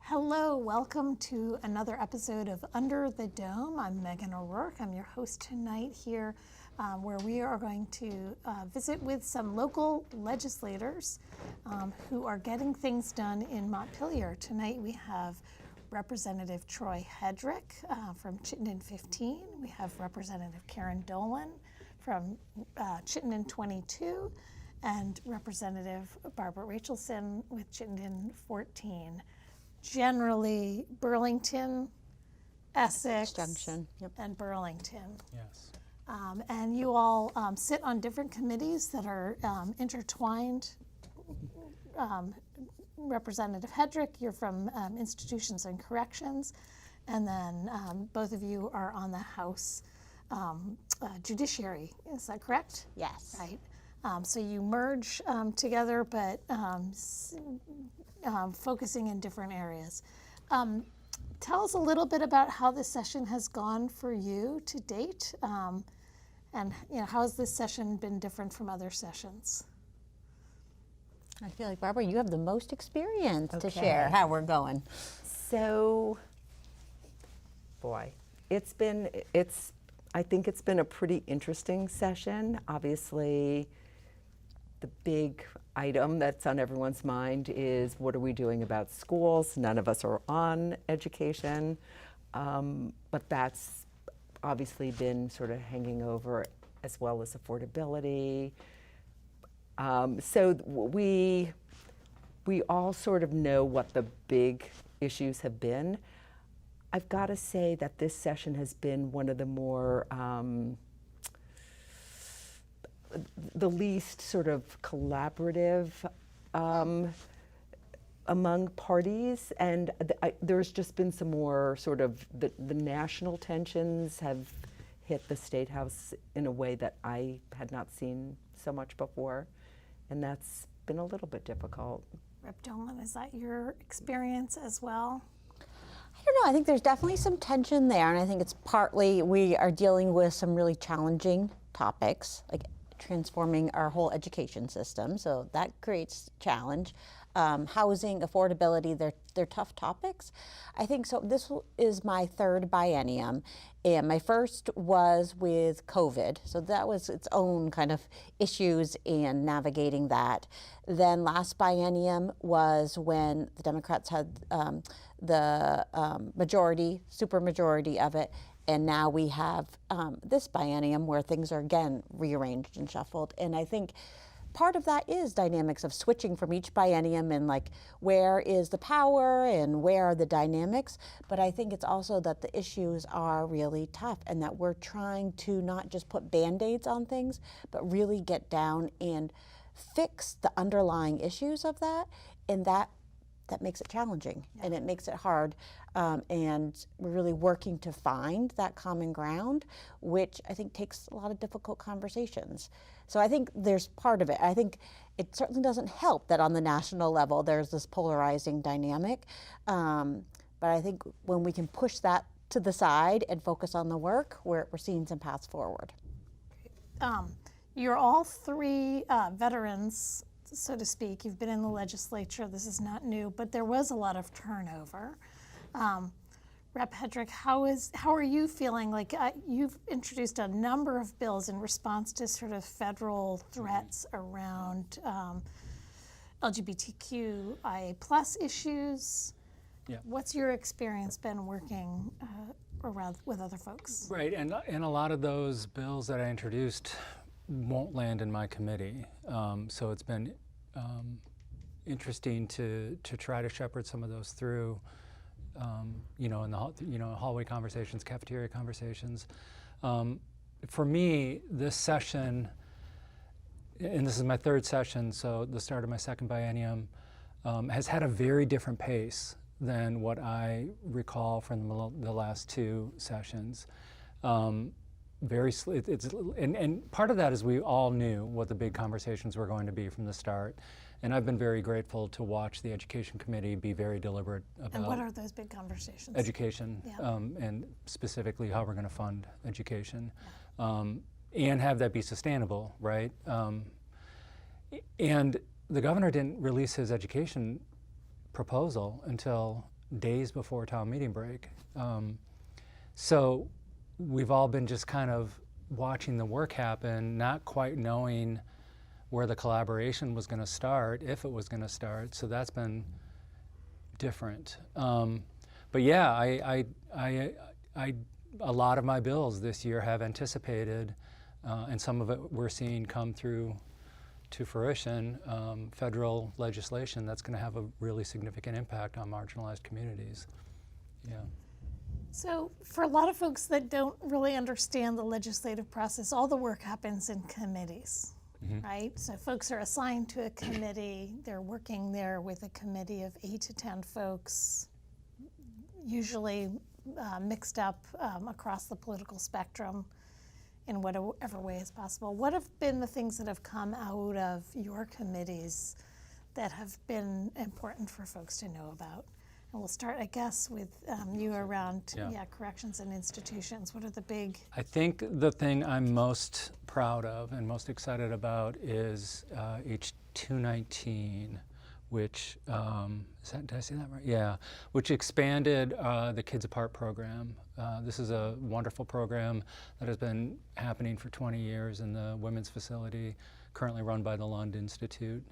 Hello, welcome to another episode of Under the Dome. I'm Megan O'Rourke. I'm your host tonight here, where we are going to visit with some local legislators who are getting things done in Montpelier. Tonight we have Representative Troy Hedrick from Chittenden 15. We have Representative Karen Dolan from Chittenden 22, and Representative Barbara Rachelson with Chittenden 14. Generally, Burlington, Essex, Junction, yep. and Burlington. Yes. And you all sit on different committees that are intertwined. Representative Hedrick, you're from Institutions and Corrections, and then both of you are on the House Judiciary. Is that correct? Yes. Right. So you merge together, but focusing in different areas. Tell us a little bit about how this session has gone for you to date, and how has this session been different from other sessions? I feel like, Barbara, you have the most experience to share how we're going. So, boy, I think it's been a pretty interesting session. Obviously, the big item that's on everyone's mind is, what are we doing about schools? None of us are on education, but that's obviously been sort of hanging over, as well as affordability. So we all sort of know what the big issues have been. I've got to say that this session has been one of the more the least sort of collaborative among parties, and there's just been some more sort of the national tensions have hit the State House in a way that I had not seen so much before, and that's been a little bit difficult. Rep. Dolan, is that your experience as well? I don't know, I think there's definitely some tension there, and I think it's partly we are dealing with some really challenging topics, like transforming our whole education system, so that creates challenge. Housing, affordability, they're tough topics. I think so. This is my third biennium, and my first was with COVID, so that was its own kind of issues and navigating that. Then last biennium was when the Democrats had the majority, supermajority of it, and now we have this biennium where things are again rearranged and shuffled. And I think part of that is dynamics of switching from each biennium and like where is the power and where are the dynamics. But I think it's also that the issues are really tough and that we're trying to not just put Band-Aids on things, but really get down and fix the underlying issues of that. And that makes it challenging, and it makes it hard. And we're really working to find that common ground, which I think takes a lot of difficult conversations. So I think there's part of it. I think it certainly doesn't help that on the national level there's this polarizing dynamic. But I think when we can push that to the side and focus on the work, we're seeing some paths forward. You're all three veterans, so to speak. You've been in the legislature. This is not new, but there was a lot of turnover. Rep. Hedrick, how are you feeling? Like you've introduced a number of bills in response to sort of federal threats around LGBTQIA+ issues. Yeah. What's your experience been working around with other folks? Right, and a lot of those bills that I introduced won't land in my committee. So it's been interesting to try to shepherd some of those through, in the hallway conversations, cafeteria conversations. For me, this session, and this is my third session, so the start of my second biennium, has had a very different pace than what I recall from the last two sessions. And part of that is we all knew what the big conversations were going to be from the start. And I've been very grateful to watch the Education Committee be very deliberate about And what are those big conversations? Education, Yeah. And specifically how we're going to fund education, and have that be sustainable, right? And the governor didn't release his education proposal until days before town meeting break. So we've all been just kind of watching the work happen, not quite knowing where the collaboration was going to start, if it was going to start. So that's been different. But yeah, a lot of my bills this year have anticipated, and some of it we're seeing come through to fruition, federal legislation that's going to have a really significant impact on marginalized communities. Yeah. So for a lot of folks that don't really understand the legislative process, all the work happens in committees, right? So folks are assigned to a committee, they're working there with a committee of 8 to 10 folks, usually mixed up across the political spectrum in whatever way is possible. What have been the things that have come out of your committees that have been important for folks to know about? And we'll start, I guess, with you around corrections and institutions. What are the big? I think the thing I'm most proud of and most excited about is H219, which, did I say that right? Yeah, which expanded the Kids Apart program. This is a wonderful program that has been happening for 20 years in the women's facility, currently run by the Lund Institute,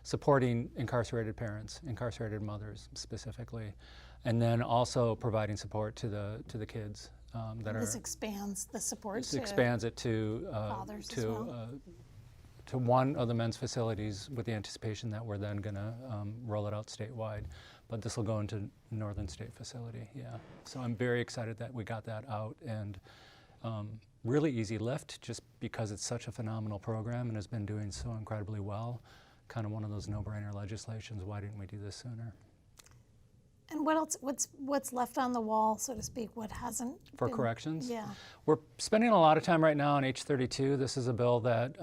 supporting incarcerated parents, incarcerated mothers specifically, and then also providing support to the kids that This expands the support This to expands it to fathers as well? To one of the men's facilities, with the anticipation that we're then going to roll it out statewide. But this will go into Northern State facility, yeah. So I'm very excited that we got that out, and really easy lift just because it's such a phenomenal program and has been doing so incredibly well. Kind of one of those no-brainer legislations. Why didn't we do this sooner? And what else? What's left on the wall, so to speak? What hasn't For been, corrections? Yeah. We're spending a lot of time right now on H32. This is a bill that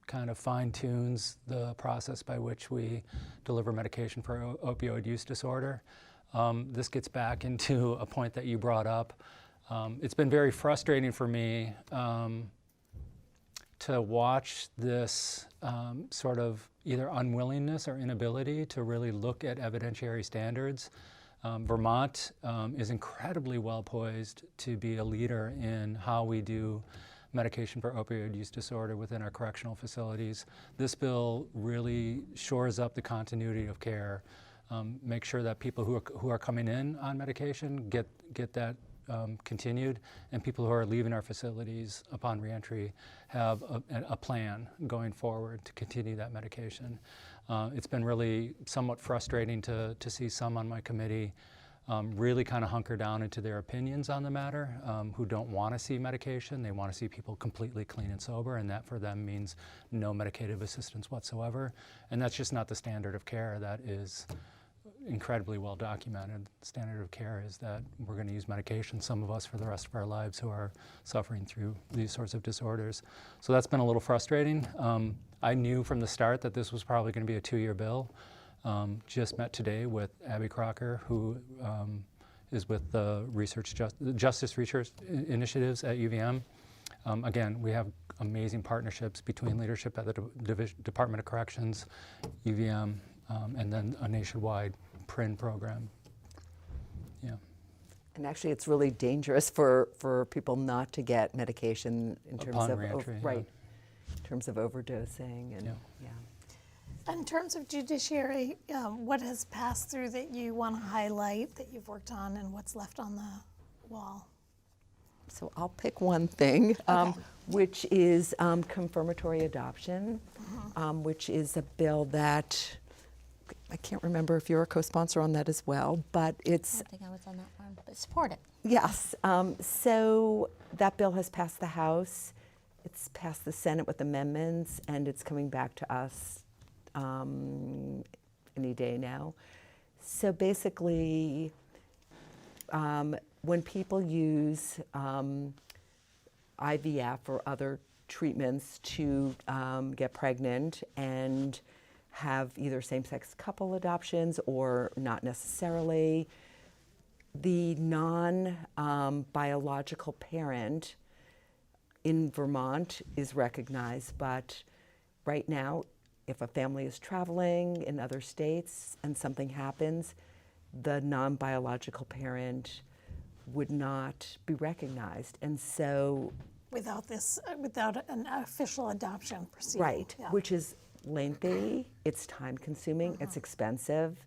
kind of fine-tunes the process by which we deliver medication for opioid use disorder. This gets back into a point that you brought up. It's been very frustrating for me to watch this sort of either unwillingness or inability to really look at evidentiary standards. Vermont is incredibly well poised to be a leader in how we do medication for opioid use disorder within our correctional facilities. This bill really shores up the continuity of care, make sure that people who are coming in on medication get that continued, and people who are leaving our facilities upon reentry have a plan going forward to continue that medication. It's been really somewhat frustrating to see some on my committee really kind of hunker down into their opinions on the matter, who don't want to see medication. They want to see people completely clean and sober, and that for them means no medicative assistance whatsoever. And that's just not the standard of care. That is incredibly well documented. The standard of care is that we're going to use medication, some of us, for the rest of our lives who are suffering through these sorts of disorders. So that's been a little frustrating. I knew from the start that this was probably going to be a 2-year bill. Just met today with Abby Crocker, who is with the Justice Research Initiatives at UVM. Again, we have amazing partnerships between leadership at the Department of Corrections, UVM, and then a nationwide PRIN program. Yeah. And actually, it's really dangerous for people not to get medication in terms Upon of reentry, right, yeah. in terms of overdosing and yeah. In terms of judiciary, what has passed through that you want to highlight that you've worked on, and what's left on the wall? So I'll pick one thing, which is confirmatory adoption, which is a bill that I can't remember if you're a co-sponsor on that as well, but it's. I don't think I was on that one, but support it. Yes. So that bill has passed the House. It's passed the Senate with amendments, and it's coming back to us any day now. So basically, when people use IVF or other treatments to get pregnant and have either same-sex couple adoptions or not necessarily, the non-biological parent in Vermont is recognized, but right now if a family is traveling in other states and something happens, the non-biological parent would not be recognized. And so, Without an official adoption proceeding. right, Yeah. which is lengthy, it's time consuming, it's expensive,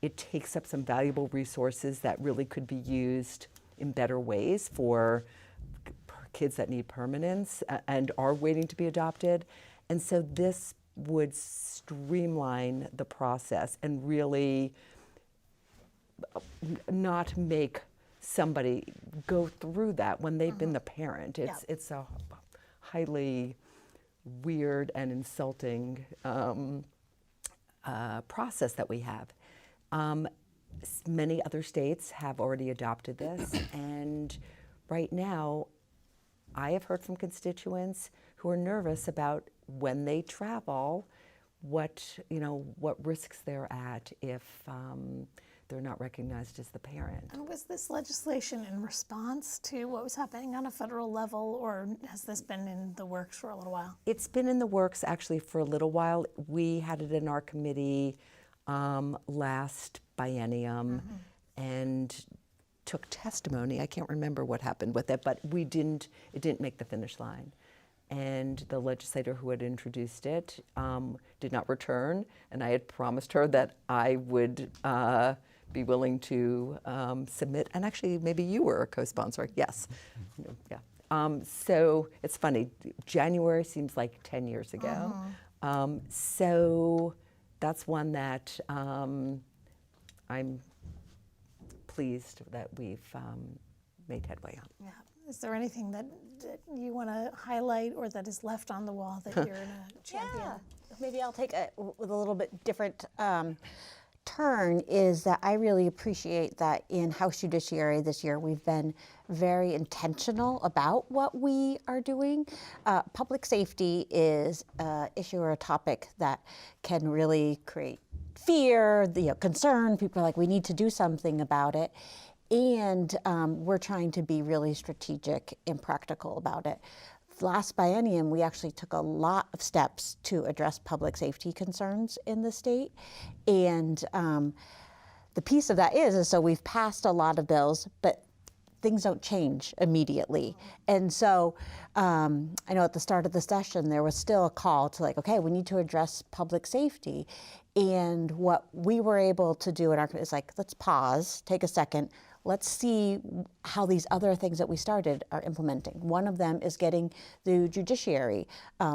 it takes up some valuable resources that really could be used in better ways for kids that need permanence and are waiting to be adopted. And so this would streamline the process and really not make somebody go through that when they've been the parent. It's a highly weird and insulting process that we have. Many other states have already adopted this, and right now I have heard from constituents who are nervous about when they travel, what risks they're at if they're not recognized as the parent. And was this legislation in response to what was happening on a federal level, or has this been in the works for a little while? It's been in the works actually for a little while. We had it in our committee last biennium and took testimony. I can't remember what happened with it, but it didn't make the finish line. And the legislator who had introduced it did not return, and I had promised her that I would be willing to submit, and actually maybe you were a co-sponsor, yes. Yeah. So it's funny, January seems like 10 years ago. So that's one that I'm pleased that we've made headway on. Yeah. Is there anything that you want to highlight or that is left on the wall that you're going to champion? Yeah, maybe I'll take it with a little bit different turn, is that I really appreciate that in House Judiciary this year we've been very intentional about what we are doing. Public safety is an issue or a topic that can really create fear, concern. People are like, we need to do something about it. And we're trying to be really strategic and practical about it. Last biennium, we actually took a lot of steps to address public safety concerns in the state. And the piece of that is so we've passed a lot of bills, but things don't change immediately. And so I know at the start of the session, there was still a call to okay, we need to address public safety. And what we were able to do in our committee is let's pause, take a second, let's see how these other things that we started are implementing. One of them is getting the judiciary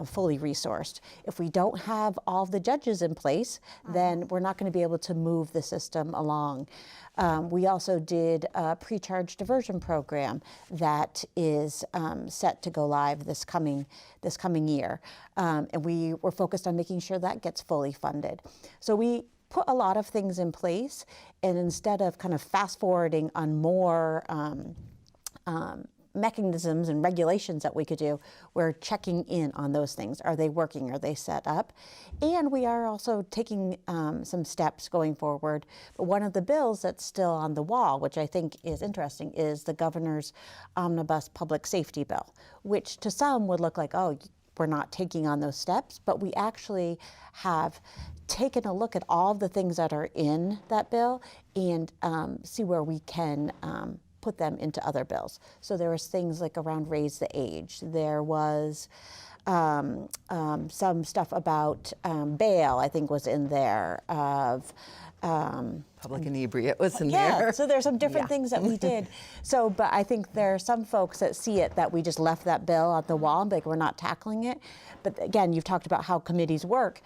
fully resourced. If we don't have all the judges in place, then we're not going to be able to move the system along. We also did a pre-charge diversion program that is set to go live this coming year. And we were focused on making sure that gets fully funded. So we put a lot of things in place, and instead of kind of fast forwarding on more mechanisms and regulations that we could do, we're checking in on those things. Are they working? Are they set up? And we are also taking some steps going forward. But one of the bills that's still on the wall, which I think is interesting, is the governor's omnibus public safety bill, which to some would look like, oh, we're not taking on those steps, but we actually have taken a look at all the things that are in that bill and see where we can put them into other bills. So there was things like around raise the age. There was some stuff about bail, I think was in there, of Public inebriate was in yeah, there. so there's some different things that we did. So, but I think there are some folks that see it that we just left that bill at the wall and we're not tackling it. But again, you've talked about how committees work.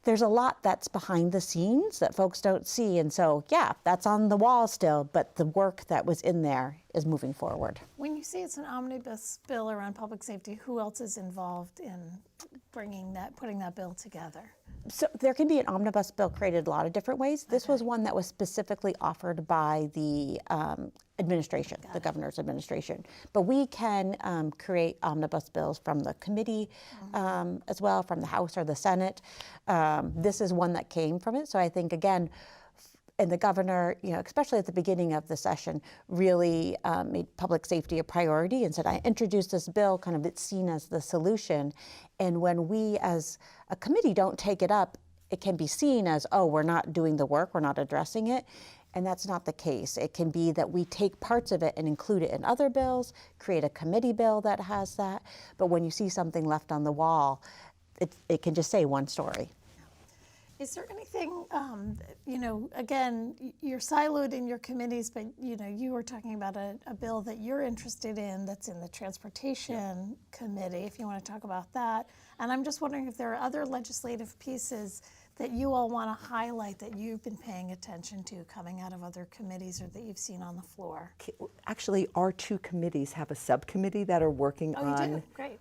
There's a lot that's behind the scenes that folks don't see. And so, yeah, that's on the wall still, but the work that was in there is moving forward. When you say it's an omnibus bill around public safety, who else is involved in putting that bill together? So there can be an omnibus bill created a lot of different ways. This was one that was specifically offered by the administration, the governor's administration. But we can create omnibus bills from the committee as well, from the House or the Senate. This is one that came from it. So I think, again, And the governor, especially at the beginning of the session, really made public safety a priority and said, I introduced this bill, kind of it's seen as the solution. And when we as a committee don't take it up, it can be seen as, oh, we're not doing the work, we're not addressing it. And that's not the case. It can be that we take parts of it and include it in other bills, create a committee bill that has that. But when you see something left on the wall, it can just say one story. Is there anything, again, you're siloed in your committees, but you were talking about a bill that you're interested in that's in the Transportation Committee, if you want to talk about that. And I'm just wondering if there are other legislative pieces that you all want to highlight that you've been paying attention to coming out of other committees or that you've seen on the floor. Actually, our two committees have a subcommittee that are working Oh, you on do? Great.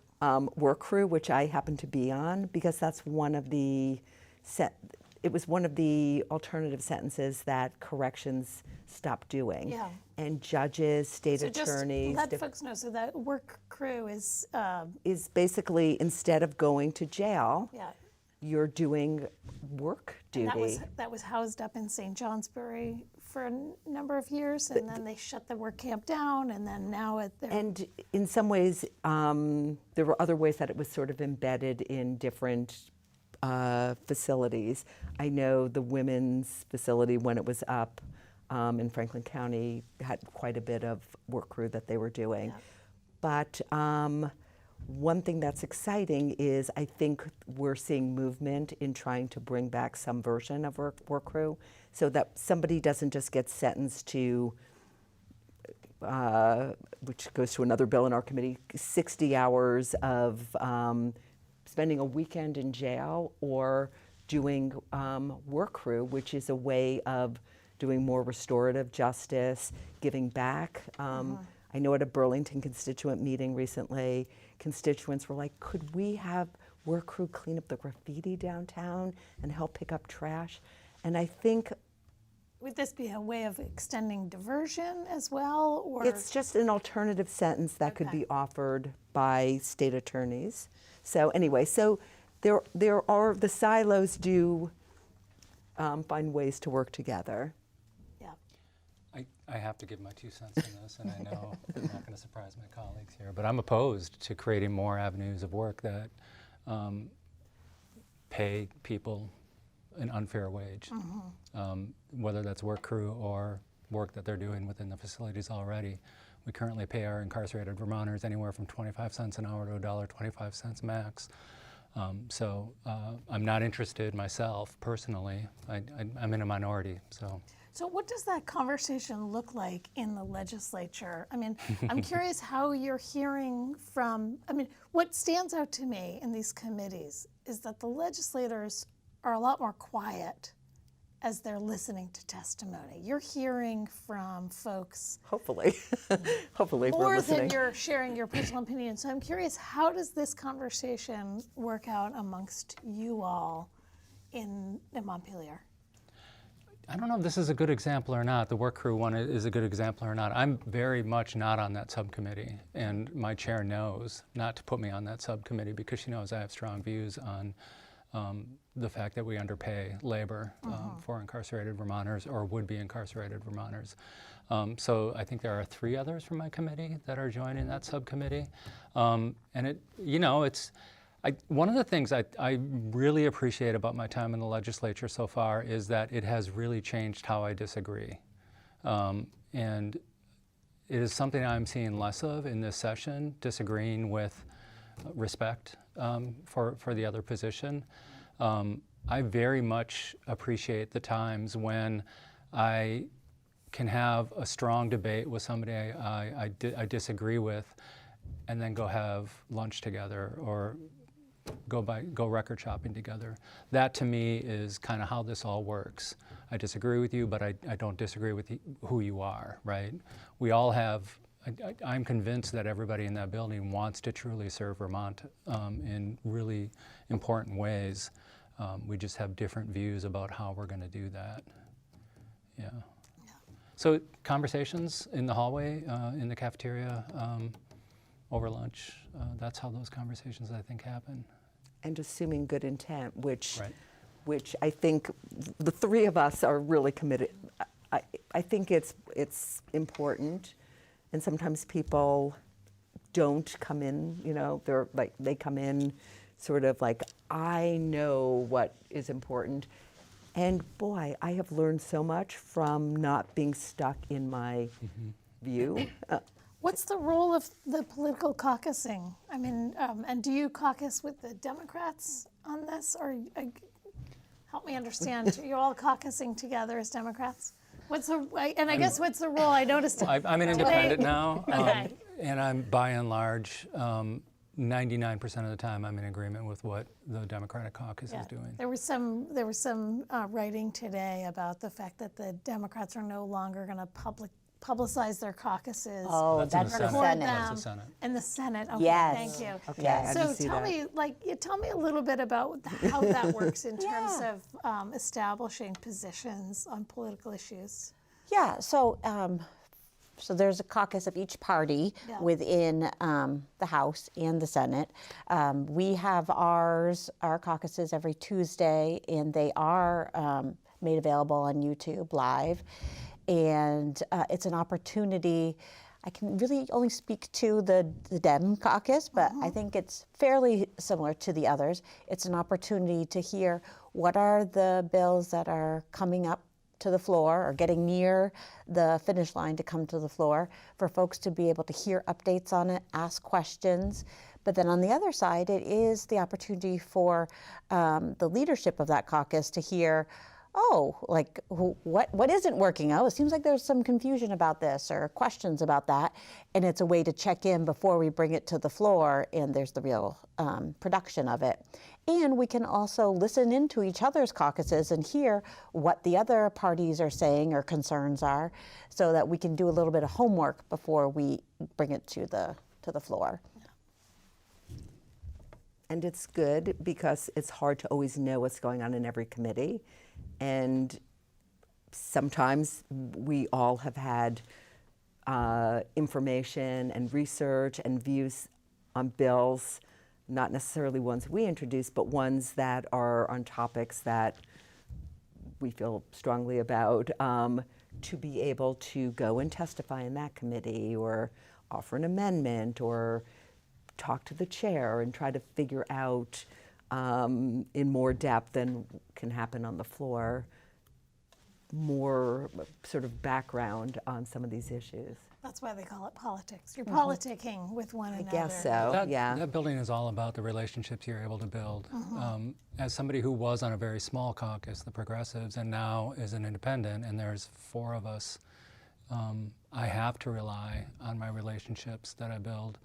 work crew, which I happen to be on, because that's one of the it was one of the alternative sentences that corrections stopped doing. Yeah. And judges, state So just attorneys. let folks know, so that work crew is, is basically, instead of going to jail, yeah. you're doing work duty. That was housed up in St. Johnsbury for a number of years, and then they shut the work camp down, and then now And in some ways, there were other ways that it was sort of embedded in different facilities. I know the women's facility, when it was up in Franklin County, had quite a bit of work crew that they were doing. Yeah. But one thing that's exciting is I think we're seeing movement in trying to bring back some version of work crew so that somebody doesn't just get sentenced to, which goes to another bill in our committee, 60 hours of spending a weekend in jail, or doing work crew, which is a way of doing more restorative justice, giving back. I know at a Burlington constituent meeting recently, constituents were like, could we have work crew clean up the graffiti downtown and help pick up trash? And I think would this be a way of extending diversion as well, or? it's just an alternative sentence that could Okay. be offered by state attorneys. So anyway, so there are, the silos do find ways to work together. Yeah. I have to give my 2 cents on this, and I know I'm not going to surprise my colleagues here, but I'm opposed to creating more avenues of work that pay people an unfair wage, whether that's work crew or work that they're doing within the facilities already. We currently pay our incarcerated Vermonters anywhere from 25 cents an hour to $1.25 max. So I'm not interested myself personally. I'm in a minority, so. So what does that conversation look like in the legislature? I mean, I'm curious how you're hearing from, what stands out to me in these committees is that the legislators are a lot more quiet as they're listening to testimony. You're hearing from folks Hopefully, hopefully we're more listening. than you're sharing your personal opinion. So I'm curious, how does this conversation work out amongst you all in Montpelier? I don't know if this is a good example or not. The work crew one is a good example or not. I'm very much not on that subcommittee, and my chair knows not to put me on that subcommittee because she knows I have strong views on the fact that we underpay labor for incarcerated Vermonters or would-be incarcerated Vermonters. So I think there are 3 others from my committee that are joining that subcommittee. And one of the things I really appreciate about my time in the legislature so far is that it has really changed how I disagree. And it is something I'm seeing less of in this session, disagreeing with respect for the other position. I very much appreciate the times when I can have a strong debate with somebody I disagree with, and then go have lunch together or go record shopping together. That to me is kind of how this all works. I disagree with you, but I don't disagree with who you are, right? We all have, I'm convinced that everybody in that building wants to truly serve Vermont in really important ways. We just have different views about how we're going to do that. Yeah. So conversations in the hallway, in the cafeteria, over lunch, that's how those conversations I think happen. And assuming good intent, which Right. which I think the three of us are really committed. I think it's important, and sometimes people don't come in, you know, they come in sort of like, I know what is important. And boy, I have learned so much from not being stuck in my view. What's the role of the political caucusing? I mean, and do you caucus with the Democrats on this, or help me understand? You're all caucusing together as Democrats. What's the I guess what's the role? I noticed. I'm an independent now, Okay. and I'm by and large, 99% of the time, I'm in agreement with what the Democratic caucus is doing. There was some writing today about the fact that the Democrats are no longer going to publicize their caucuses. Oh, That's in that's the the Senate. record Senate. That's them the Senate. in the Senate. Okay, Yes. thank you. Okay, I So didn't see tell that. tell me a little bit about how that works in terms of establishing positions on political issues. Yeah, so so there's a caucus of each party within the House and the Senate. We have our caucuses every Tuesday, and they are made available on YouTube live. And it's an opportunity. I can really only speak to the Dem caucus, but I think it's fairly similar to the others. It's an opportunity to hear what are the bills that are coming up to the floor or getting near the finish line to come to the floor, for folks to be able to hear updates on it, ask questions. But then on the other side, it is the opportunity for the leadership of that caucus to hear, oh, like what isn't working? Oh, it seems like there's some confusion about this or questions about that. And it's a way to check in before we bring it to the floor and there's the real production of it. And we can also listen into each other's caucuses and hear what the other parties are saying or concerns are, so that we can do a little bit of homework before we bring it to the floor. And it's good because it's hard to always know what's going on in every committee. And sometimes we all have had information and research and views on bills, not necessarily ones we introduce, but ones that are on topics that we feel strongly about, to be able to go and testify in that committee or offer an amendment or talk to the chair and try to figure out in more depth than can happen on the floor, more sort of background on some of these issues. That's why they call it politics. You're politicking with one another. I guess so, yeah. That building is all about the relationships you're able to build. As somebody who was on a very small caucus, the Progressives, and now is an independent, and there's 4 of us, I have to rely on my relationships that I build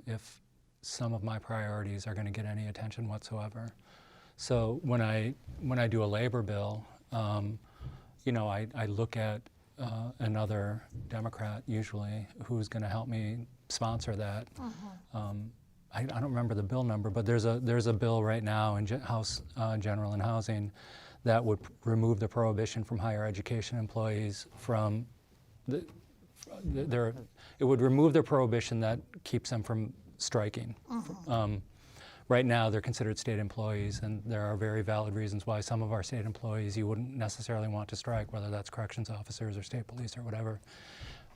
if some of my priorities are going to get any attention whatsoever. So when I do a labor bill, you know, I look at another Democrat usually who's going to help me sponsor that. I don't remember the bill number, but there's a bill right now in House General and Housing that would remove the prohibition from higher education employees from it would remove the prohibition that keeps them from striking. Right now, they're considered state employees, and there are very valid reasons why some of our state employees you wouldn't necessarily want to strike, whether that's corrections officers or state police or whatever.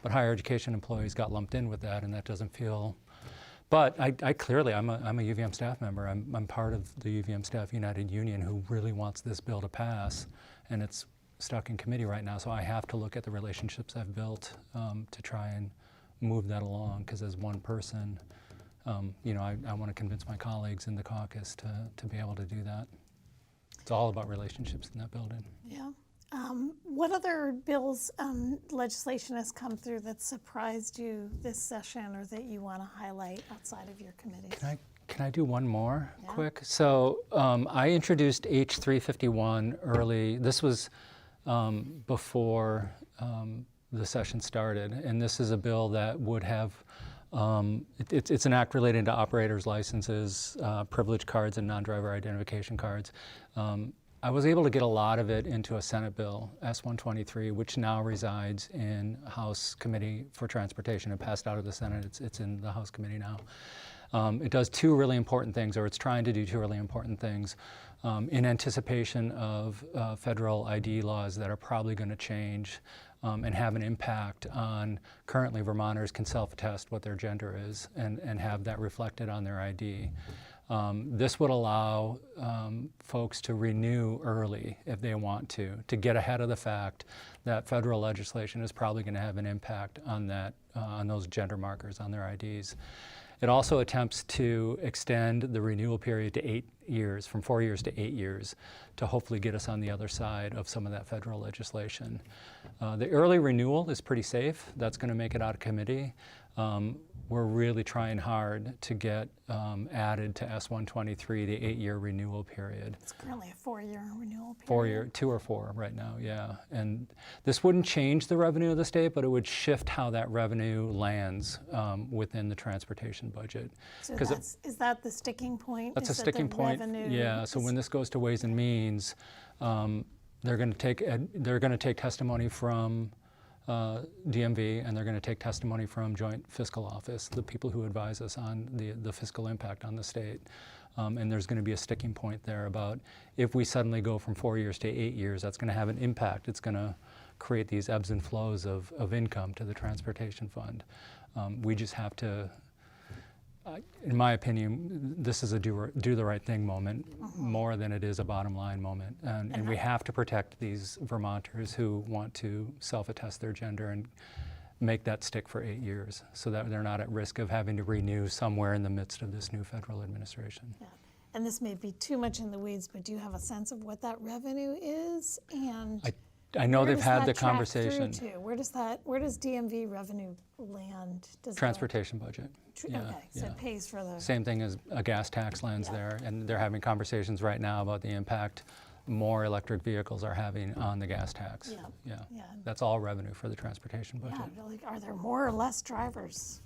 But higher education employees got lumped in with that, and that doesn't feel. But I clearly, I'm a UVM staff member. I'm part of the UVM Staff United Union who really wants this bill to pass, and it's stuck in committee right now. So I have to look at the relationships I've built to try and move that along, because as one person, you know, I want to convince my colleagues in the caucus to be able to do that. It's all about relationships in that building. Yeah. What other bills, legislation has come through that surprised you this session, or that you want to highlight outside of your committees? Can I do one more quick? So I introduced H351 early. This was before the session started, and this is a bill that would have it's an act relating to operators' licenses, privilege cards, and non-driver identification cards. I was able to get a lot of it into a Senate bill, S-123, which now resides in House Committee for Transportation. It passed out of the Senate. It's in the House Committee now. It does two really important things, or it's trying to do two really important things in anticipation of federal ID laws that are probably going to change and have an impact on, currently Vermonters can self-attest what their gender is and have that reflected on their ID. This would allow folks to renew early if they want to get ahead of the fact that federal legislation is probably going to have an impact on that, on those gender markers on their IDs. It also attempts to extend the renewal period to 8 years, from 4 years to 8 years, to hopefully get us on the other side of some of that federal legislation. The early renewal is pretty safe. That's going to make it out of committee. We're really trying hard to get added to S-123, the 8-year renewal period. It's currently a 4-year renewal period. 4-year, 2 or 4 right now, yeah. And this wouldn't change the revenue of the state, but it would shift how that revenue lands within the transportation budget. So is that the sticking point? That's Is a that the sticking point. revenue Yeah. So when this goes to Ways and Means, they're going to take testimony from DMV, and they're going to take testimony from Joint Fiscal Office, the people who advise us on the fiscal impact on the state. And there's going to be a sticking point there about if we suddenly go from 4 years to 8 years, that's going to have an impact. It's going to create these ebbs and flows of income to the transportation fund. We just have to, in my opinion, this is a do the right thing moment more than it is a bottom line moment. And we have to protect these Vermonters who want to self-attest their gender and make that stick for 8 years so that they're not at risk of having to renew somewhere in the midst of this new federal administration. Yeah. And this may be too much in the weeds, but do you have a sense of what that revenue is? And I know where they've does had that the track conversation. through to? Where does DMV revenue land? Does Transportation budget. Okay, so it pays for the... Same thing as a gas tax lands there, and they're having conversations right now about the impact more electric vehicles are having on the gas tax. Yeah. That's all revenue for the transportation budget. Yeah, like, are there more or less drivers?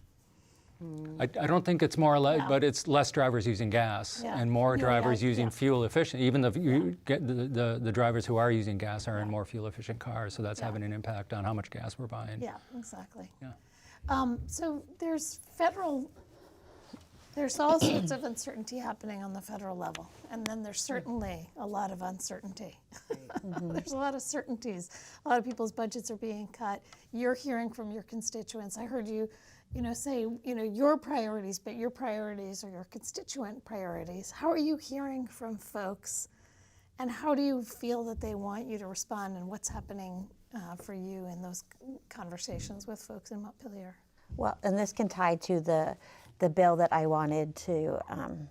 I don't think it's more or less, but it's less drivers using gas and more drivers using fuel efficient. Even the drivers who are using gas are in more fuel efficient cars, so that's having an impact on how much gas we're buying. Yeah, exactly. Yeah. So there's all sorts of uncertainty happening on the federal level, and then there's certainly a lot of uncertainty. There's a lot of certainties. A lot of people's budgets are being cut. You're hearing from your constituents. I heard you, say, your priorities, but your priorities are your constituent priorities. How are you hearing from folks, and how do you feel that they want you to respond, and what's happening for you in those conversations with folks in Montpelier? Well, and this can tie to the bill that I wanted to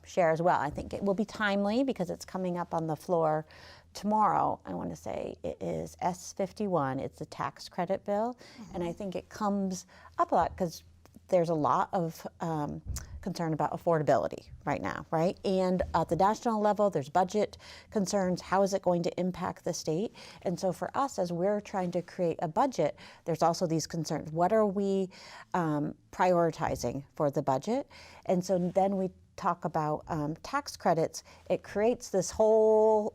share as well. I think it will be timely because it's coming up on the floor tomorrow. I want to say it is S51. It's the tax credit bill. And I think it comes up a lot because there's a lot of concern about affordability right now, right? And at the national level, there's budget concerns. How is it going to impact the state? And so for us, as we're trying to create a budget, there's also these concerns. What are we prioritizing for the budget? And so then we talk about tax credits. It creates this whole,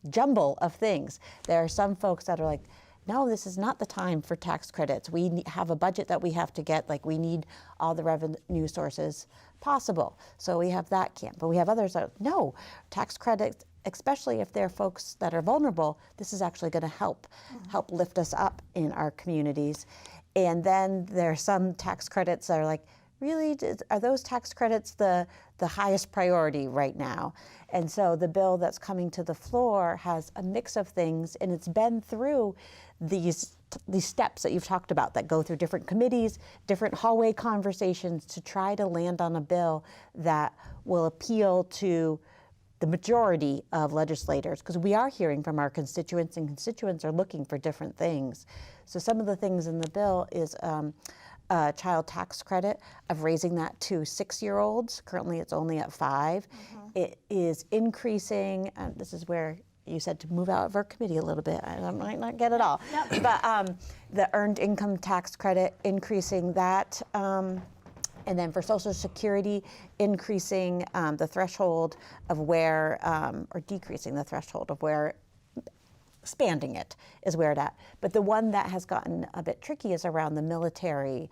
jumble of things. There are some folks that are like, no, this is not the time for tax credits. We have a budget that we have to get, we need all the revenue sources possible. So we have that camp. But we have others that, no, tax credits, especially if they're folks that are vulnerable, this is actually going to help lift us up in our communities. And then there are some tax credits that are like, really, are those tax credits the highest priority right now? And so the bill that's coming to the floor has a mix of things, and it's been through these steps that you've talked about that go through different committees, different hallway conversations to try to land on a bill that will appeal to the majority of legislators, because we are hearing from our constituents, and constituents are looking for different things. So some of the things in the bill is child tax credit of raising that to 6-year-olds. Currently, it's only at 5. It is increasing. This is where you said to move out of our committee a little bit. I might not get it all, but the earned income tax credit, increasing that. And then for Social Security, increasing the threshold of where, or decreasing the threshold of where expanding it is where it at. But the one that has gotten a bit tricky is around the military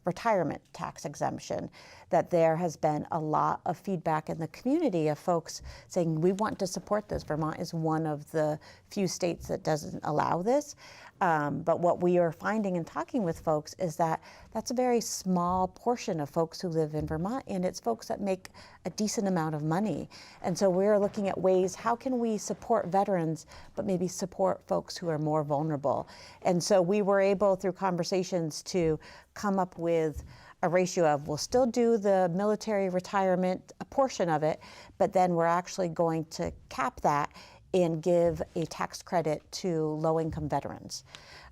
retirement tax exemption, that there has been a lot of feedback in the community of folks saying, we want to support this. Vermont is one of the few states that doesn't allow this. But what we are finding and talking with folks is that that's a very small portion of folks who live in Vermont, and it's folks that make a decent amount of money. And so we're looking at ways, how can we support veterans, but maybe support folks who are more vulnerable? And so we were able, through conversations, to come up with a ratio of, we'll still do the military retirement, a portion of it, but then we're actually going to cap that and give a tax credit to low-income veterans.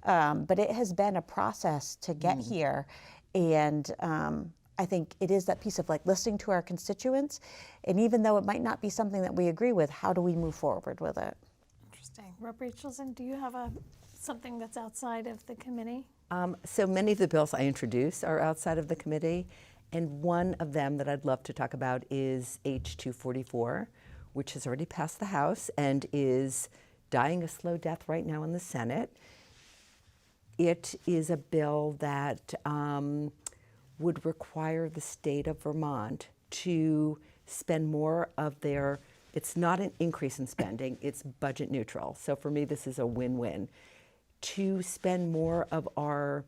But it has been a process to get here, and I think it is that piece of like listening to our constituents, and even though it might not be something that we agree with, how do we move forward with it? Interesting. Rep. Rachelson, do you have something that's outside of the committee? So many of the bills I introduce are outside of the committee, and one of them that I'd love to talk about is H244, which has already passed the House and is dying a slow death right now in the Senate. It is a bill that would require the state of Vermont to spend more of their, it's not an increase in spending, it's budget neutral. So for me, this is a win-win. To spend more of our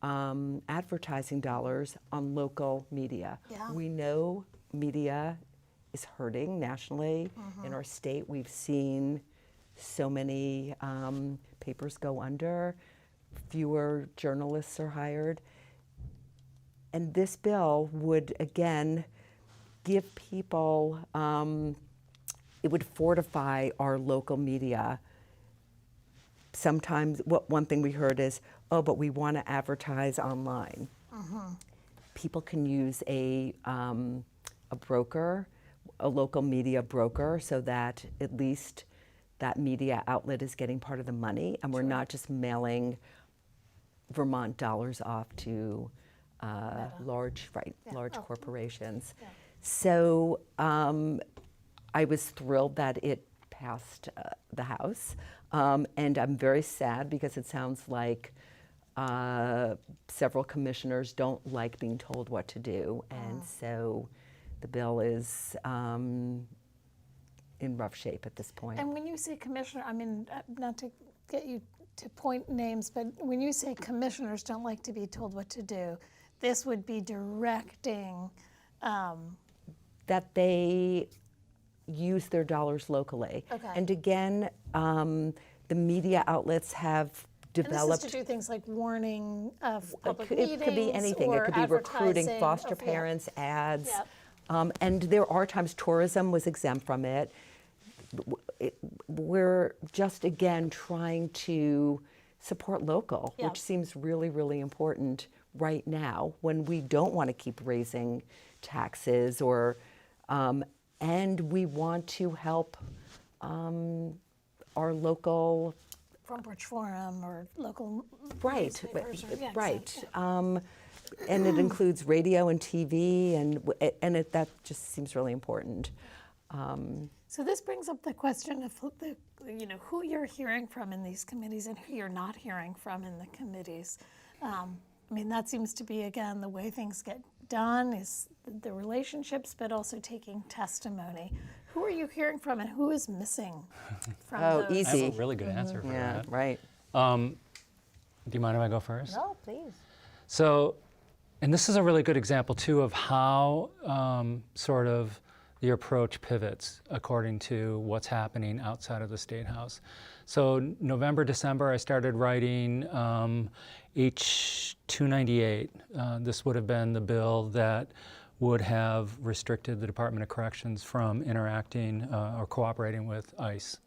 advertising dollars on local media. Yeah. We know media is hurting nationally. In our state, we've seen so many papers go under, fewer journalists are hired. And this bill would, again, give people, it would fortify our local media. Sometimes, one thing we heard is, oh, but we want to advertise online. People can use a broker, a local media broker, so that at least that media outlet is getting part of the money, and we're not just mailing Vermont dollars off to large corporations. Yeah. So I was thrilled that it passed the House, and I'm very sad because it sounds like several commissioners don't like being told what to do, and so the bill is in rough shape at this point. And when you say commissioner, I mean, not to get you to point names, but when you say commissioners don't like to be told what to do, this would be directing that they use their dollars locally. Okay. And again, the media outlets have and developed. this is to do things like warning of public meetings. It could be anything. It or could be recruiting advertising foster of- yeah. parents, ads. Yep. And there are times tourism was exempt from it. We're just, again, trying to support local, Yep. which seems really, really important right now when we don't want to keep raising taxes or, and we want to help our local. Front Porch Forum or local Right, newspapers or- yeah, right. exactly. And it includes radio and TV, and that just seems really important. So this brings up the question of who you're hearing from in these committees and who you're not hearing from in the committees. I mean, that seems to be, again, the way things get done is the relationships, but also taking testimony. Who are you hearing from and who is missing from those? I Easy. have a really good answer for Yeah, that. right. Do you mind if I go first? No, please. So, and this is a really good example too of how sort of the approach pivots according to what's happening outside of the State House. So November, December, I started writing H298. This would have been the bill that would have restricted the Department of Corrections from interacting or cooperating with ICE.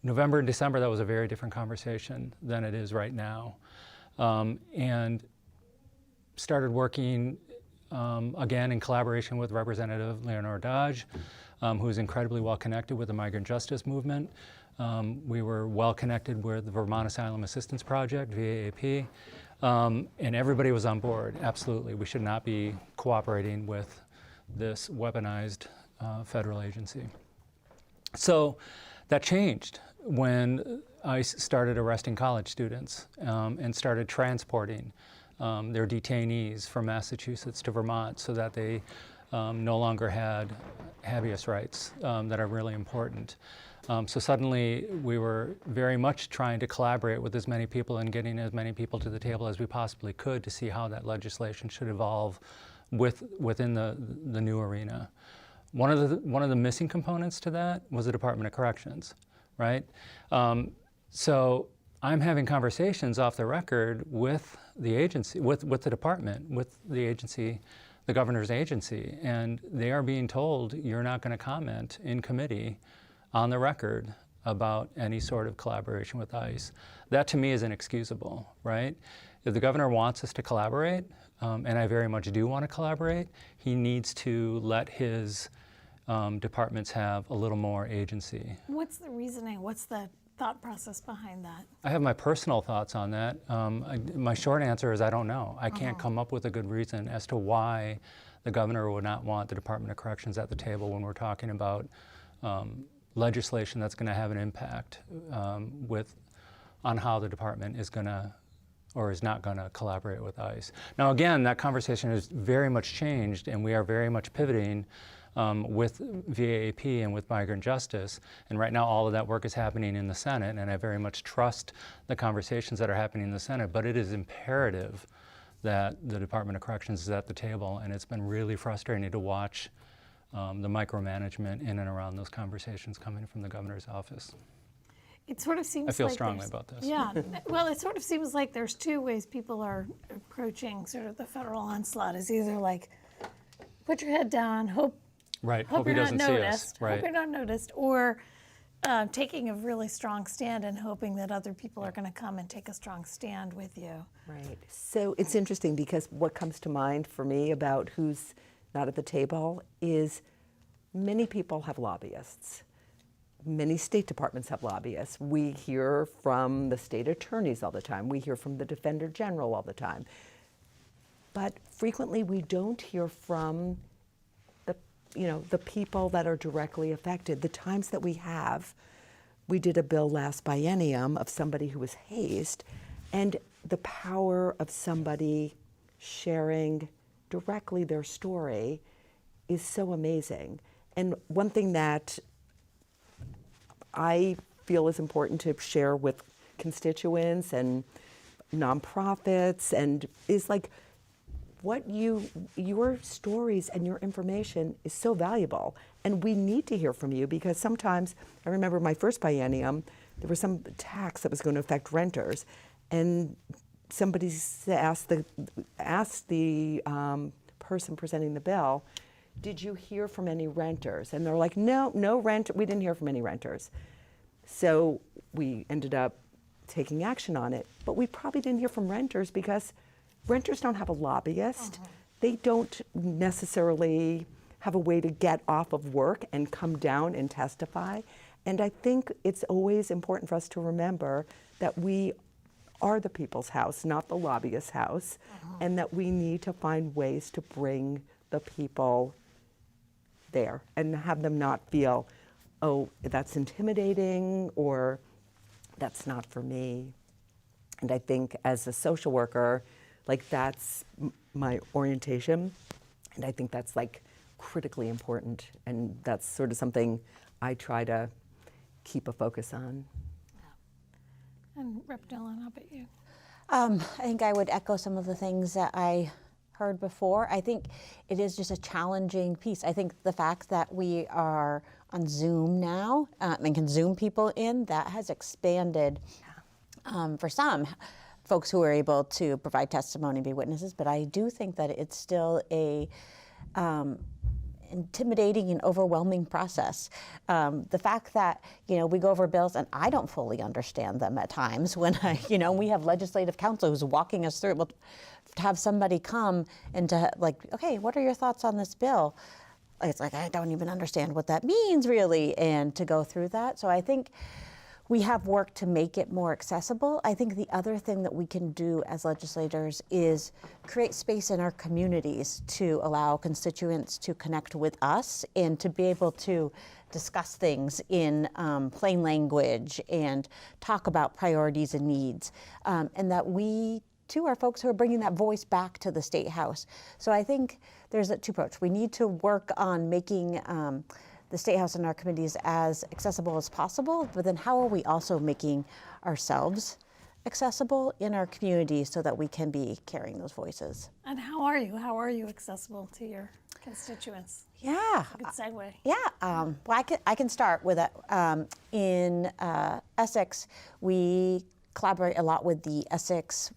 November and December, that was a very different conversation than it is right now. And started working again in collaboration with Representative Leonore Dodge, who's incredibly well connected with the migrant justice movement. We were well connected with the Vermont Asylum Assistance Project, VAAP, and everybody was on board. Absolutely, we should not be cooperating with this weaponized federal agency. So that changed when ICE started arresting college students and started transporting their detainees from Massachusetts to Vermont so that they no longer had habeas rights that are really important. So suddenly we were very much trying to collaborate with as many people and getting as many people to the table as we possibly could to see how that legislation should evolve within the new arena. One of the missing components to that was the Department of Corrections, right? So I'm having conversations off the record with the agency, with the department, with the agency, the governor's agency, and they are being told you're not going to comment in committee on the record about any sort of collaboration with ICE. That to me is inexcusable, right? If the governor wants us to collaborate, and I very much do want to collaborate, he needs to let his departments have a little more agency. What's the reasoning? What's the thought process behind that? I have my personal thoughts on that. My short answer is I don't know. I can't come up with a good reason as to why the governor would not want the Department of Corrections at the table when we're talking about legislation that's going to have an impact on how the department is going to or is not going to collaborate with ICE. Now again, that conversation has very much changed, and we are very much pivoting with VAAP and with migrant justice. And right now all of that work is happening in the Senate, and I very much trust the conversations that are happening in the Senate, but it is imperative that the Department of Corrections is at the table, and it's been really frustrating to watch the micromanagement in and around those conversations coming from the governor's office. It sort of seems I feel like strongly there's- about this. Yeah, well, it sort of seems like there's two ways people are approaching sort of the federal onslaught. Is either like, put your head down, hope Right, hope he you're doesn't not see us. noticed, Right. hope you're not noticed, or taking a really strong stand and hoping that other people are going to come and take a strong stand with you. Right. So it's interesting because what comes to mind for me about who's not at the table is many people have lobbyists. Many state departments have lobbyists. We hear from the state attorneys all the time. We hear from the Defender General all the time. But frequently we don't hear from the people that are directly affected. The times that we have, we did a bill last biennium of somebody who was hazed, and the power of somebody sharing directly their story is so amazing. And one thing that I feel is important to share with constituents and nonprofits and is like your stories and your information is so valuable, and we need to hear from you because sometimes, I remember my first biennium, there was some tax that was going to affect renters, and somebody asked the person presenting the bill, did you hear from any renters? And they're like, no rent, we didn't hear from any renters. So we ended up taking action on it, but we probably didn't hear from renters because renters don't have a lobbyist. They don't necessarily have a way to get off of work and come down and testify. And I think it's always important for us to remember that we are the people's house, not the lobbyist's house, and that we need to find ways to bring the people there and have them not feel, oh, that's intimidating or that's not for me. And I think as a social worker, like that's my orientation, and I think that's like critically important, and that's sort of something I try to keep a focus on. And Rep. Dillon, how about you? I think I would echo some of the things that I heard before. I think it is just a challenging piece. I think the fact that we are on Zoom now and can Zoom people in, that has expanded for some folks who are able to provide testimony and be witnesses, but I do think that it's still a intimidating and overwhelming process. The fact that, we go over bills and I don't fully understand them at times when we have legislative counsel who's walking us through it. Well, to have somebody come and to okay, what are your thoughts on this bill? It's like, I don't even understand what that means really, and to go through that. So I think we have worked to make it more accessible. I think the other thing that we can do as legislators is create space in our communities to allow constituents to connect with us and to be able to discuss things in plain language and talk about priorities and needs. And that we, too, are folks who are bringing that voice back to the State House. So I think there's a two approach. We need to work on making the State House and our committees as accessible as possible, but then how are we also making ourselves accessible in our communities so that we can be carrying those voices? And how are you? How are you accessible to your constituents? Yeah. Good segue. Yeah, well, I can start with it. In Essex, we collaborate a lot with the Essex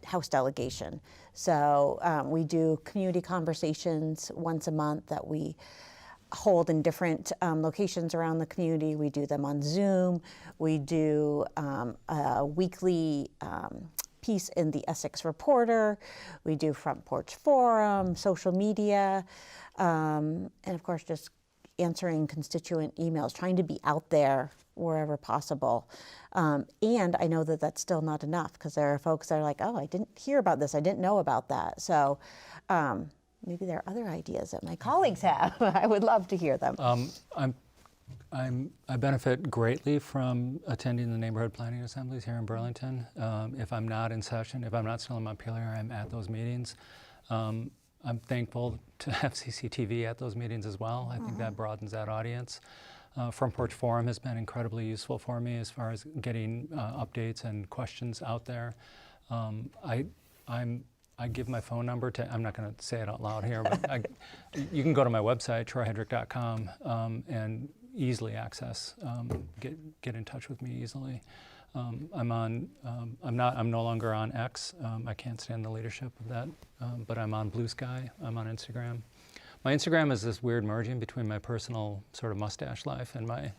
House delegation. So we do community conversations once a month that we hold in different locations around the community. We do them on Zoom. We do a weekly piece in the Essex Reporter. We do Front Porch Forum, social media, and of course just answering constituent emails, trying to be out there wherever possible. And I know that that's still not enough because there are folks that are like, oh, I didn't hear about this, I didn't know about that. So maybe there are other ideas that my colleagues have. I would love to hear them. I benefit greatly from attending the neighborhood planning assemblies here in Burlington. If I'm not in session, if I'm not still in Montpelier, I'm at those meetings. I'm thankful to have CCTV at those meetings as well. I think that broadens that audience. Front Porch Forum has been incredibly useful for me as far as getting updates and questions out there. I give my phone number to, I'm not going to say it out loud here, but you can go to my website, troyhedrick.com, and easily access, get in touch with me easily. I'm no longer on X. I can't stand the leadership of that, but I'm on Blue Sky. I'm on Instagram. My Instagram is this weird merging between my personal sort of mustache life and my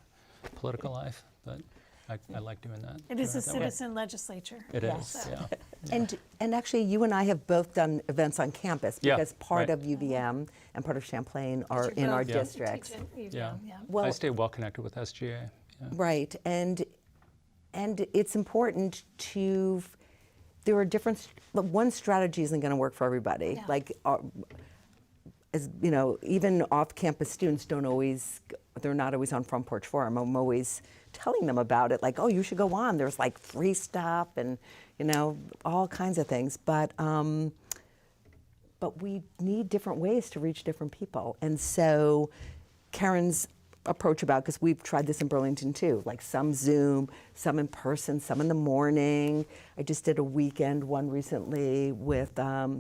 political life, but I like doing that. It is a that way. citizen legislature. It is, So- yeah. And actually, you and I have both done events on campus Yeah, because part right. of UVM and part of Champlain are You're in our both districts. teaching, Yeah. yeah. Well, I stay well connected with SGA. Yeah. right, and it's important to. There are different. One strategy isn't going to work for everybody. Yeah. Like, as you know, even off-campus students don't always. They're not always on Front Porch Forum. I'm always telling them about it. Like, oh, you should go on. There's like free stuff and all kinds of things. But we need different ways to reach different people. And so Karen's approach about, because we've tried this in Burlington too, like some Zoom, some in person, some in the morning. I just did a weekend one recently with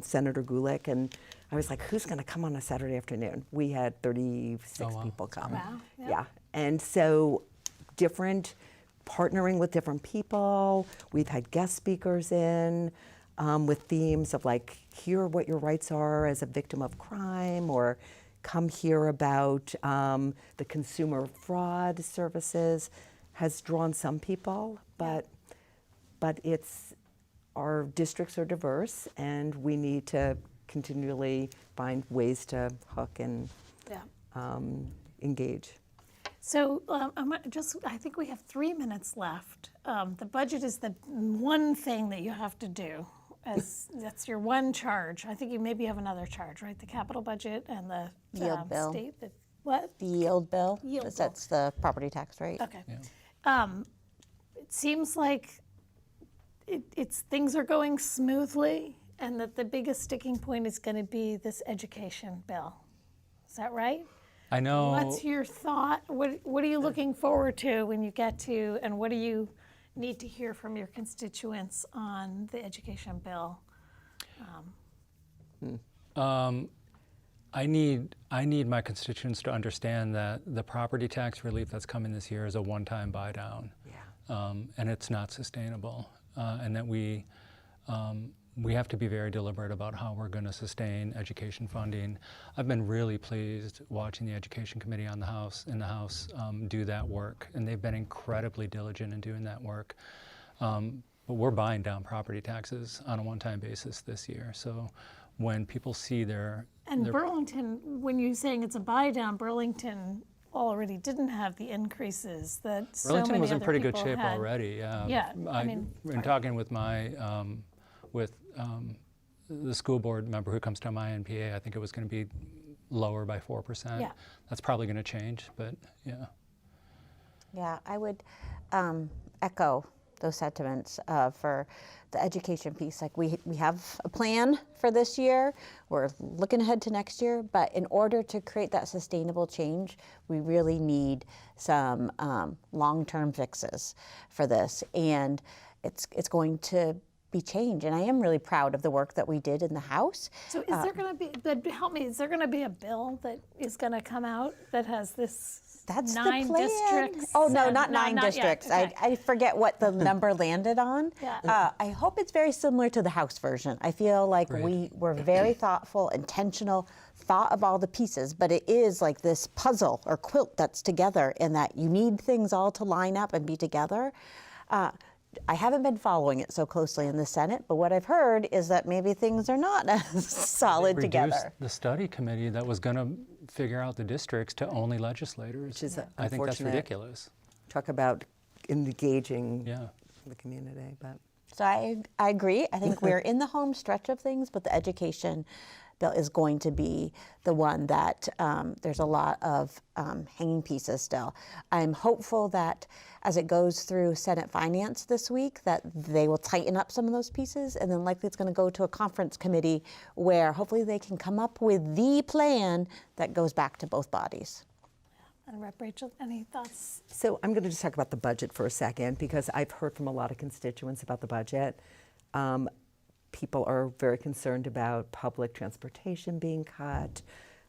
Senator Gulick, and I was like, who's going to come on a Saturday afternoon? We had 36 Oh, wow. people come. Wow, yeah. Yeah. And so partnering with different people. We've had guest speakers in with themes of like, hear what your rights are as a victim of crime, or come hear about the consumer fraud services. Has drawn some people, but it's, our districts are diverse and we need to continually find ways to hook and Yeah. engage. So I think we have 3 minutes left. The budget is the one thing that you have to do. That's your one charge. I think you maybe have another charge, right? The capital budget and the Yield bill. state. What? The yield bill Yield that bill. sets the property tax rate. Okay. Yeah. It seems like it's things are going smoothly, and that the biggest sticking point is going to be this education bill. Is that right? I know. What's your thought? What are you looking forward to when you get to, and what do you need to hear from your constituents on the education bill? I need my constituents to understand that the property tax relief that's coming this year is a one-time buy down, and it's not sustainable, and that we have to be very deliberate about how we're going to sustain education funding. I've been really pleased watching the Education Committee in the House do that work, and they've been incredibly diligent in doing that work. But we're buying down property taxes on a one-time basis this year. So when people see their And Burlington, when you're saying it's a buy down, Burlington already didn't have the increases that so Burlington many was in other pretty good people shape had. already. Yeah, I mean, in talking with my the school board member who comes to my NPA, I think it was going to be lower by 4%. Yeah. That's probably going to change, but yeah. Yeah, I would echo those sentiments for the education piece. Like we have a plan for this year. We're looking ahead to next year, but in order to create that sustainable change, we really need some long-term fixes for this, and it's going to be change. And I am really proud of the work that we did in the House. So is there going to be, but help me, is there going to be a bill that is going to come out that has this That's 9 the plan. districts? Oh, no, and- not 9 yet. districts. Okay. I forget what the number landed on. Yeah. I hope it's very similar to the House version. I feel like Great. we were very thoughtful, intentional, thought of all the pieces, but it is like this puzzle or quilt that's together, and that you need things all to line up and be together. I haven't been following it so closely in the Senate, but what I've heard is that maybe things are not as solid Reduced together. the study committee that was going to figure out the districts to only legislators. Which is I think that's unfortunate. ridiculous. Talk about engaging Yeah. the community, but. So I agree. I think we're in the home stretch of things, but the education bill is going to be the one that there's a lot of hanging pieces still. I'm hopeful that as it goes through Senate Finance this week, that they will tighten up some of those pieces, and then likely it's going to go to a conference committee where hopefully they can come up with the plan that goes back to both bodies. And Rep. Rachel, any thoughts? So I'm going to just talk about the budget for a second, because I've heard from a lot of constituents about the budget. People are very concerned about public transportation being cut.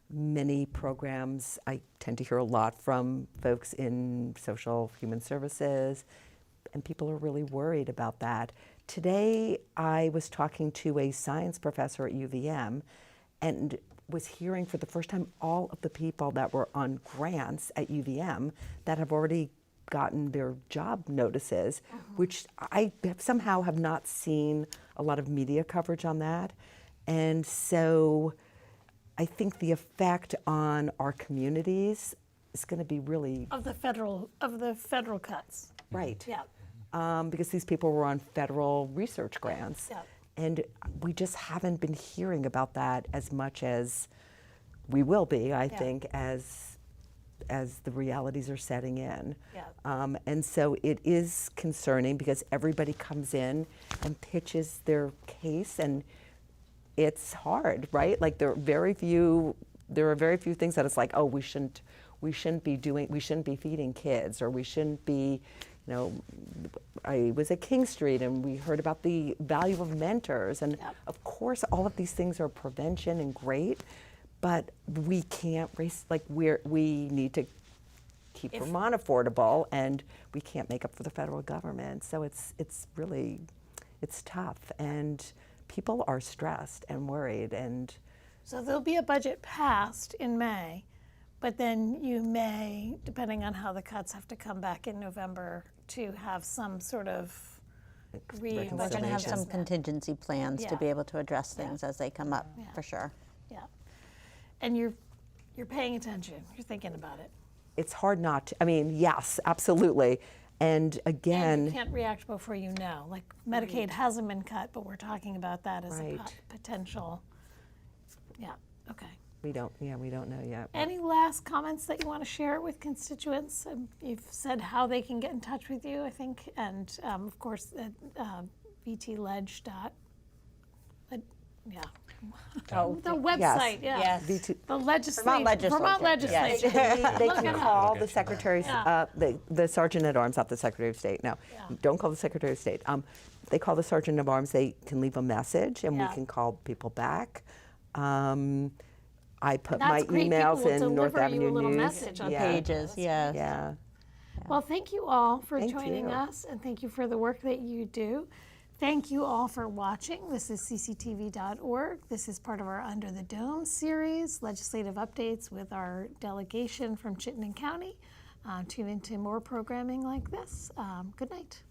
Many programs, I tend to hear a lot from folks in social human services, and people are really worried about that. Today, I was talking to a science professor at UVM and was hearing for the first time all of the people that were on grants at UVM that have already gotten their job notices, which I somehow have not seen a lot of media coverage on that. And so I think the effect on our communities is going to be really Of the federal cuts. right. Yeah. Because these people were on federal research grants. Yeah. And we just haven't been hearing about that as much as we will be, I think, as the realities are setting in. Yeah. And so it is concerning, because everybody comes in and pitches their case, and it's hard, right? Like there are very few things that it's like, oh, we shouldn't be feeding kids, or we shouldn't be, I was at King Street and we heard about the value of mentors, and of course all of these things are prevention and great, but we can't race, like we need to keep Vermont affordable, and we can't make up for the federal government. So it's really tough, and people are stressed and worried. And So there'll be a budget passed in May, but then you may, depending on how the cuts have to come back in November, to have some sort of We're going to have some Reconciliation. contingency plans to Yeah. be able to address things as they come up, for sure. Yeah. And you're paying attention. You're thinking about it. it's hard not to, I mean, yes, absolutely. And again, And you can't react before you know. Like Medicaid hasn't been cut, but we're talking about that as a Right. potential. Yeah. Okay. we don't know yet. Any last comments that you want to share with constituents? You've said how they can get in touch with you, I think, and of course at vtledge. Yeah. Oh, The website, yeah. yes. The legislature. Vermont legislature. They Look can it up. call the secretaries, Yeah. the sergeant at arms, not the secretary of state. No, don't call the secretary of state. They call the sergeant of arms. They can leave a message, and Yeah. we can call people back. I put That's my great. emails People will in North deliver you Avenue a little News. message on Pages, yes. Yeah. Well, thank you all for Thank joining you. us, and thank you for the work that you do. Thank you all for watching. This is cctv.org. This is part of our Under the Dome series, legislative updates with our delegation from Chittenden County. Tune into more programming like this. Good night.